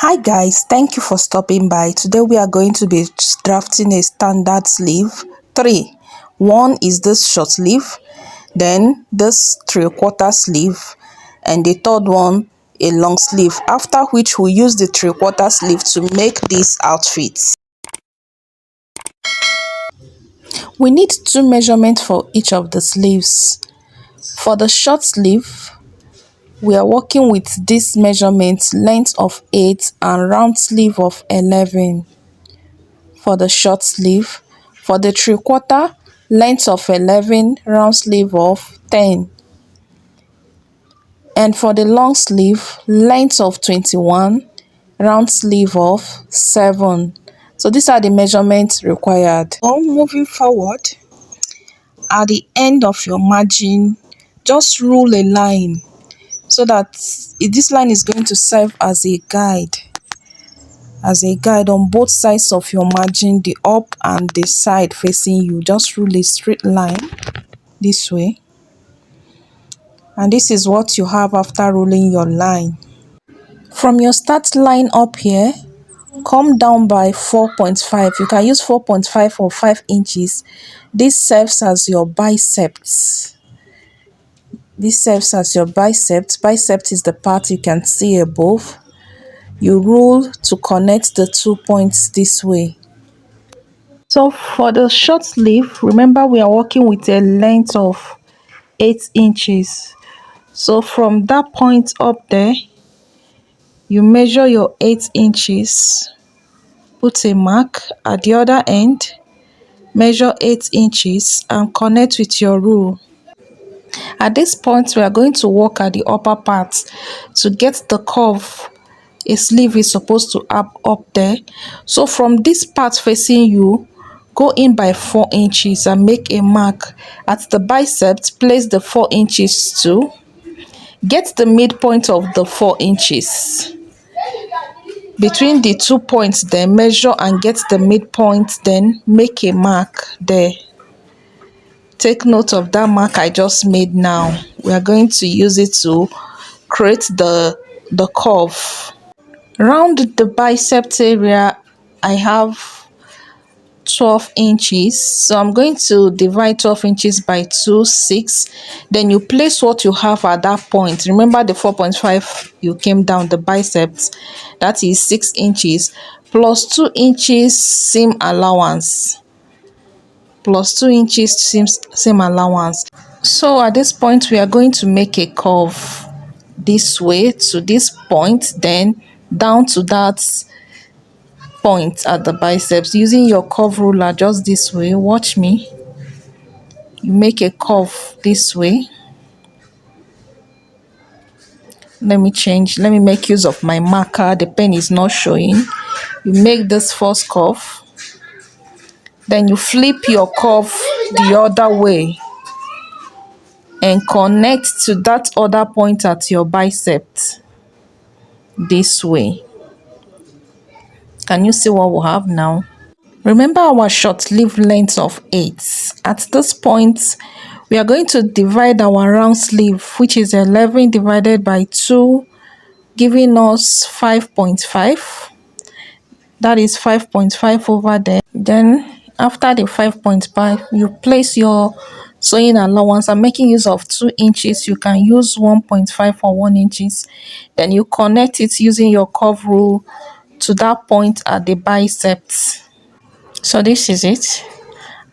Hi guys, thank you for stopping by. Today we are going to be drafting a standard sleeve. Three. One is this short sleeve, then this 3/4 sleeve, and the third one a long sleeve. After which we use the 3/4 sleeve to make these outfits. We need two measurements for each of the sleeves. For the short sleeve, we are working with this measurement, length of 8 and round sleeve of 11. For the short sleeve, for the 3/4, length of 11, round sleeve of 10. And for the long sleeve, length of 21, round sleeve of 7. So these are the measurements required. Moving forward, at the end of your margin, just rule a line so that this line is going to serve as a guide on both sides of your margin, the up and the side facing you. Just rule a straight line this way, and this is what you have after ruling your line. From your start line up here, come down by 4.5. You can use 4.5 or 5 inches. This serves as your biceps. Bicep is the part you can see above. You rule to connect the 2 points this way. So for the short sleeve, remember we are working with a length of 8 inches. So from that point up there, you measure your 8 inches, put a mark at the other end, measure 8 inches and connect with your rule. At this point, we are going to work at the upper part to get the curve a sleeve is supposed to have up there. So from this part facing you, go in by 4 inches and make a mark at the biceps. Place the 4 inches too. Get the midpoint of the 4 inches. Between the 2 points, then measure and get the midpoint, then make a mark there. Take note of that mark I just made now. We are going to use it to create the curve. Round the bicep area, I have 12 inches. So I'm going to divide 12 inches by 2, 6. Then you place what you have at that point. Remember the 4.5 you came down the biceps. That is 6 inches plus 2 inches seam allowance. Seam allowance. So at this point, we are going to make a curve this way to this point, then down to that point at the biceps using your curve ruler just this way. Watch me. You make a curve this way. Let me make use of my marker. The pen is not showing. You make this first curve, then you flip your curve the other way and connect to that other point at your biceps this way. Can you see what we have now? Remember our short sleeve length of 8. At this point, we are going to divide our round sleeve, which is 11 divided by 2, giving us 5.5. That is 5.5 over there. Then after the 5.5, you place your sewing allowance. I'm making use of 2 inches. You can use 1.5 or 1 inches. Then you connect it using your curve rule to that point at the biceps. So this is it.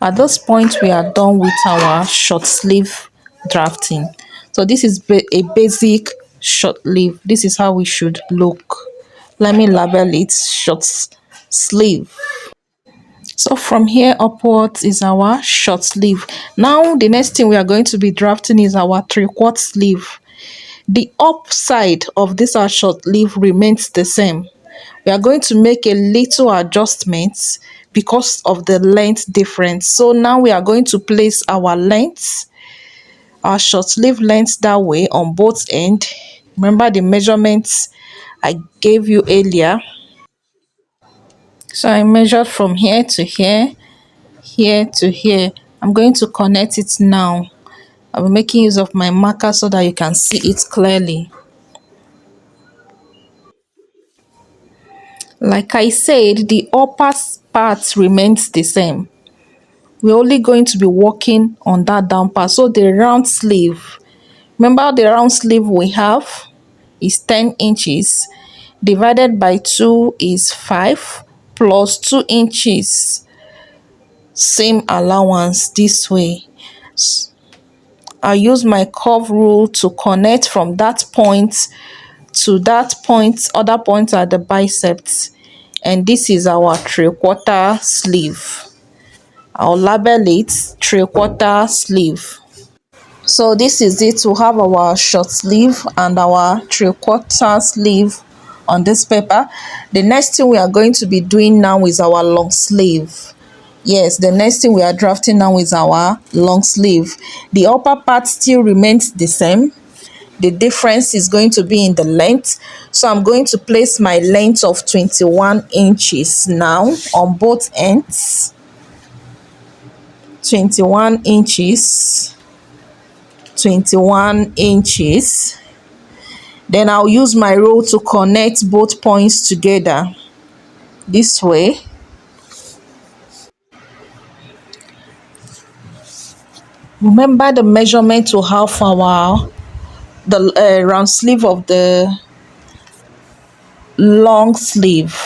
At this point, we are done with our short sleeve drafting. So this is a basic short sleeve. This is how we should look. Let me label it short sleeve. So from here upwards is our short sleeve. Now the next thing we are going to be drafting is our 3/4 sleeve. The up side of this our short sleeve remains the same. We are going to make a little adjustment because of the length difference. So now we are going to place our length, our short sleeve length that way on both ends. Remember the measurements I gave you earlier. So I measured from here to here, here to here. I'm going to connect it now. I'm making use of my marker so that you can see it clearly. Like I said, the upper part remains the same. We're only going to be working on that down part. So the round sleeve, remember the round sleeve we have is 10 inches, divided by 2 is 5, plus 2 inches, same allowance this way. I use my curve rule to connect from that point to that point, other point at the biceps, and this is our 3/4 sleeve. I'll label it 3/4 sleeve. So this is it. We have our short sleeve and our 3/4 sleeve on this paper. The next thing we are going to be doing now is our long sleeve. Yes, the next thing we are drafting now is our long sleeve. The upper part still remains the same. The difference is going to be in the length. So I'm going to place my length of 21 inches now on both ends. 21 inches. 21 inches. Then I'll use my roll to connect both points together this way. Remember the measurement to have our the round sleeve of the long sleeve.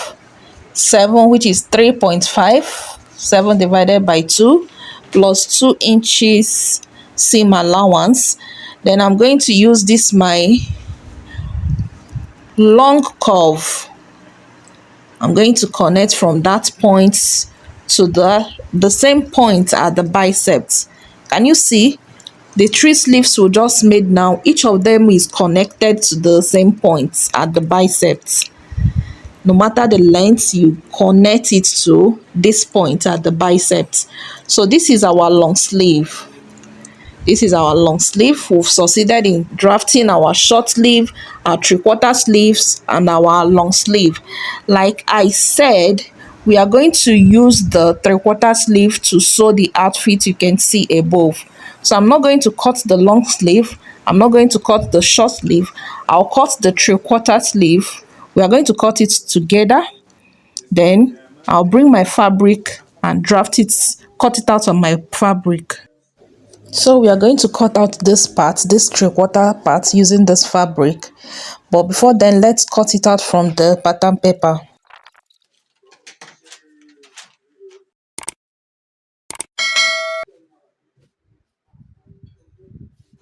7, which is 3.5, 7 divided by 2, plus 2 inches seam allowance. Then I'm going to use this my long curve. I'm going to connect from that point to the same point at the biceps. Can you see? The 3 sleeves we just made now, each of them is connected to the same point at the biceps. No matter the length, you connect it to this point at the biceps. So this is our long sleeve. This is our long sleeve. We've succeeded in drafting our short sleeve, our 3/4 sleeves, and our long sleeve. Like I said, we are going to use the 3/4 sleeve to sew the outfit you can see above. So I'm not going to cut the long sleeve. I'm not going to cut the short sleeve. I'll cut the 3/4 sleeve. We are going to cut it together. Then I'll bring my fabric and draft it, cut it out on my fabric. So we are going to cut out this part, this 3/4 part, using this fabric. But before then, let's cut it out from the pattern paper.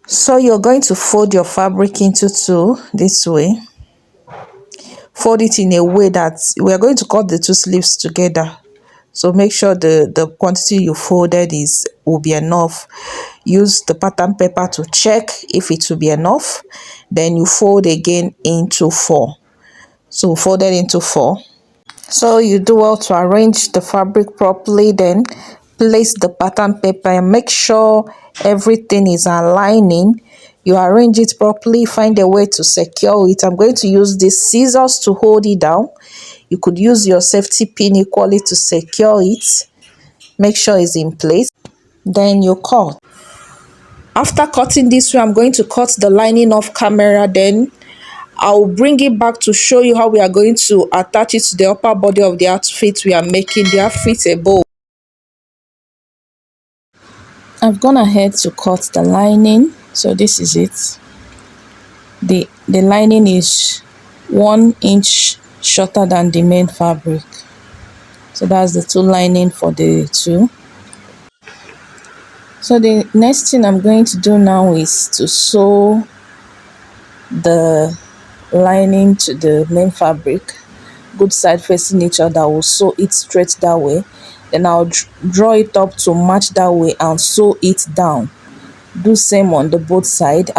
So you're going to fold your fabric into two this way. Fold it in a way that we are going to cut the two sleeves together. So make sure the quantity you folded will be enough. Use the pattern paper to check if it will be enough. Then you fold again into 4. So fold it into 4. So you do well to arrange the fabric properly, then place the pattern paper and make sure everything is aligning. You arrange it properly, find a way to secure it. I'm going to use these scissors to hold it down. You could use your safety pin equally to secure it. Make sure it's in place. Then you cut. After cutting this way, I'm going to cut the lining off camera. Then I'll bring it back to show you how we are going to attach it to the upper body of the outfit we are making, the outfit above. I've gone ahead to cut the lining. So this is it. The lining is 1 inch shorter than the main fabric. So that's the two lining for the two. So the next thing I'm going to do now is to sew the lining to the main fabric, good side facing each other. We'll sew it straight that way. Then I'll draw it up to match that way and sew it down. Do same on the both side.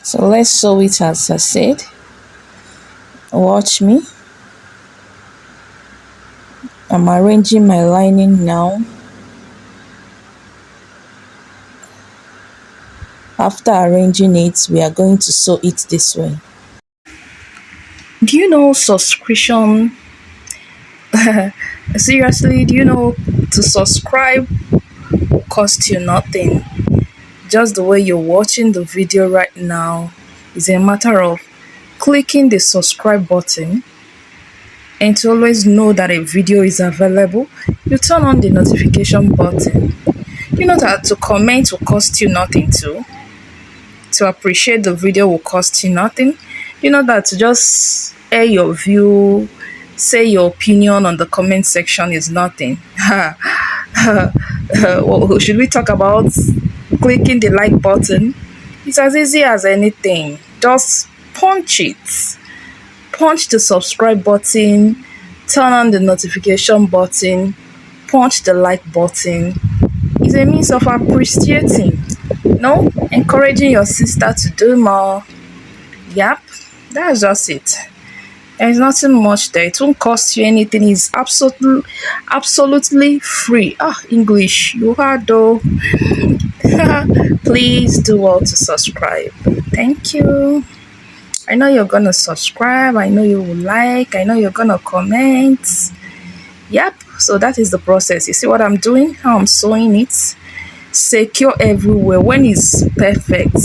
So let's sew it as I said. Watch me. I'm arranging my lining now. After arranging it, we are going to sew it this way. Do you know subscription? Seriously, do you know to subscribe will cost you nothing? Just the way you're watching the video right now is a matter of clicking the subscribe button And to always know that a video is available, you turn on the notification button. You know that to comment will cost you nothing too. To appreciate the video will cost you nothing. You know that to just air your view, say your opinion on the comment section is nothing. Well, should we talk about clicking the like button? It's as easy as anything. Just punch it. Punch the subscribe button, turn on the notification button, punch the like button. It's a means of appreciating, no, encouraging your sister to do more. Yep, that's just it. There's nothing much there. It won't cost you anything. It's absolutely free. English, you heard though. Please do well to subscribe. Thank you. I know you're gonna subscribe. I know you will like. I know you're gonna comment. Yep. So that is the process. You see what I'm doing? How I'm sewing it. Secure everywhere. When it's perfect,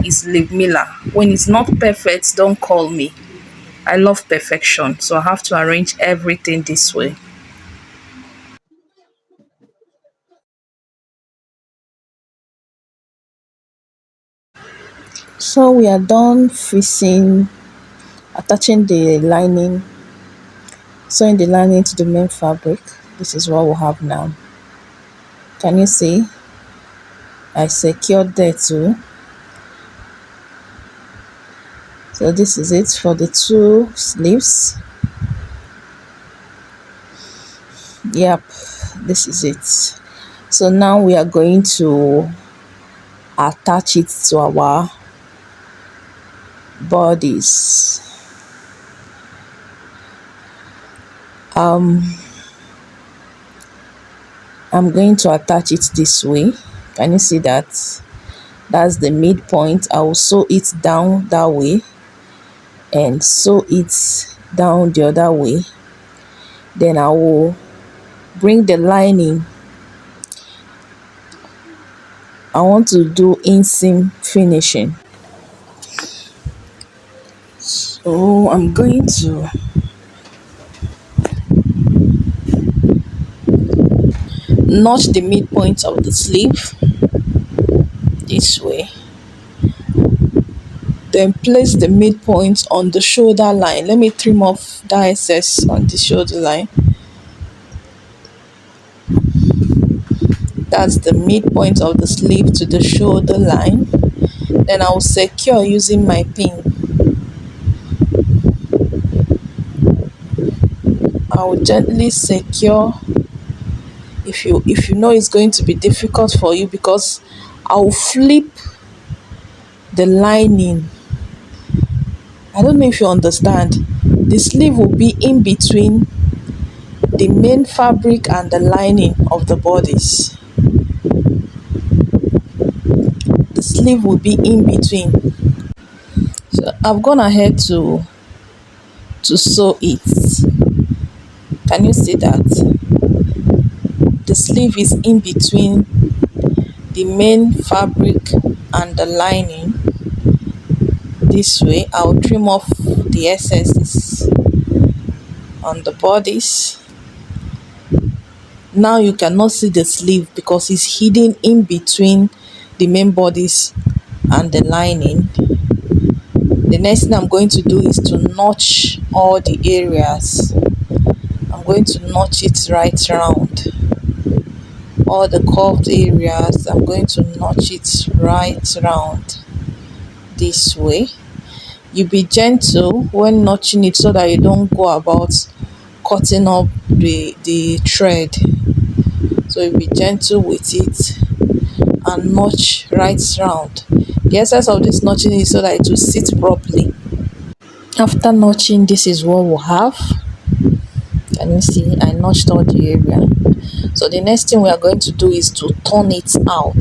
it's Liv Miller. When it's not perfect, don't call me. I love perfection, so I have to arrange everything this way. So we are done fixing, attaching the lining, sewing the lining to the main fabric. This is what we have now. Can you see? I secured there too. So this is it for the two sleeves. Yep, this is it. So now we are going to attach it to our bodies. I'm going to attach it this way. Can you see that? That's the midpoint. I will sew it down that way and sew it down the other way. Then I will bring the lining. I want to do inseam finishing. So I'm going to notch the midpoint of the sleeve this way. Then place the midpoint on the shoulder line. Let me trim off the excess on the shoulder line. That's the midpoint of the sleeve to the shoulder line. Then I will secure using my pin. I will gently secure. If you know it's going to be difficult for you, because I will flip the lining. I don't know if you understand. The sleeve will be in between the main fabric and the lining of the bodies. The sleeve will be in between. So I've gone ahead to sew it. Can you see that? The sleeve is in between the main fabric and the lining. This way I'll trim off the excesses on the bodies. Now you cannot see the sleeve because it's hidden in between the main bodies and the lining. The next thing I'm going to do is to notch all the areas. I'm going to notch it right round. All the curved areas, I'm going to notch it right round this way. You be gentle when notching it so that you don't go about cutting up the thread. So you be gentle with it and notch right round. The essence of this notching is so that it will sit properly. After notching, this is what we'll have. Can you see? I notched all the area. So the next thing we are going to do is to turn it out.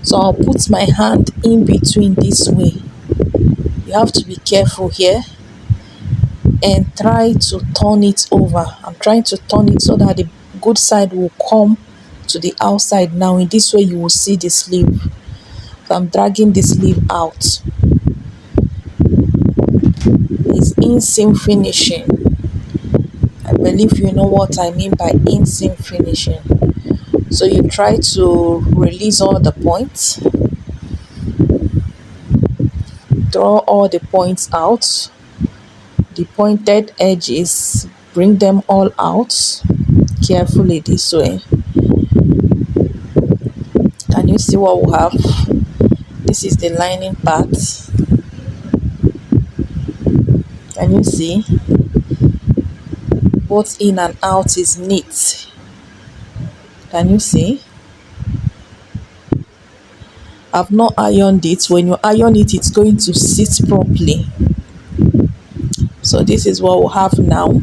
So I'll put my hand in between this way. You have to be careful here and try to turn it over. I'm trying to turn it so that the good side will come to the outside. Now in this way you will see the sleeve. So I'm dragging the sleeve out. It's inseam finishing. I believe you know what I mean by in-seam finishing. So you try to release all the points, draw all the points out, the pointed edges, bring them all out carefully this way. Can you see what we have? This is the lining part. Can you see? Both in and out is neat. Can you see? I've not ironed it. When you iron it, it's going to sit properly. So this is what we have now.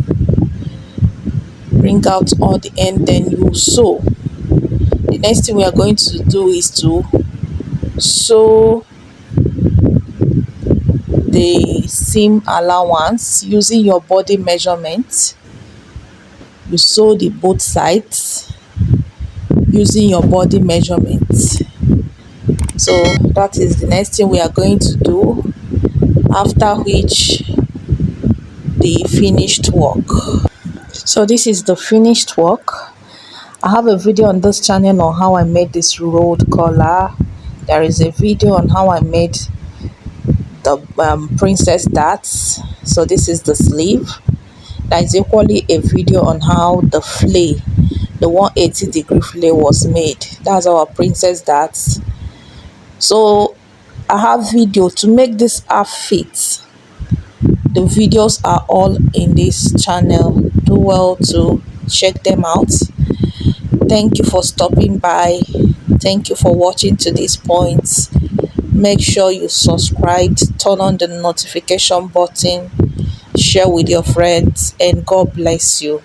Bring out all the end, then you sew. The next thing we are going to do is to sew the seam allowance using your body measurement. You sew the both sides using your body measurement. So that is the next thing we are going to do, after which the finished work. So this is the finished work. I have a video on this channel on how I made this rolled collar. There is a video on how I made the princess darts. So this is the sleeve. There is equally a video on how the flay, the 180-degree flay was made. That's our princess darts. So I have video to make this outfit. The videos are all in this channel. Do well to check them out. Thank you for stopping by. Thank you for watching to this point. Make sure you subscribe, turn on the notification button, share with your friends, and God bless you.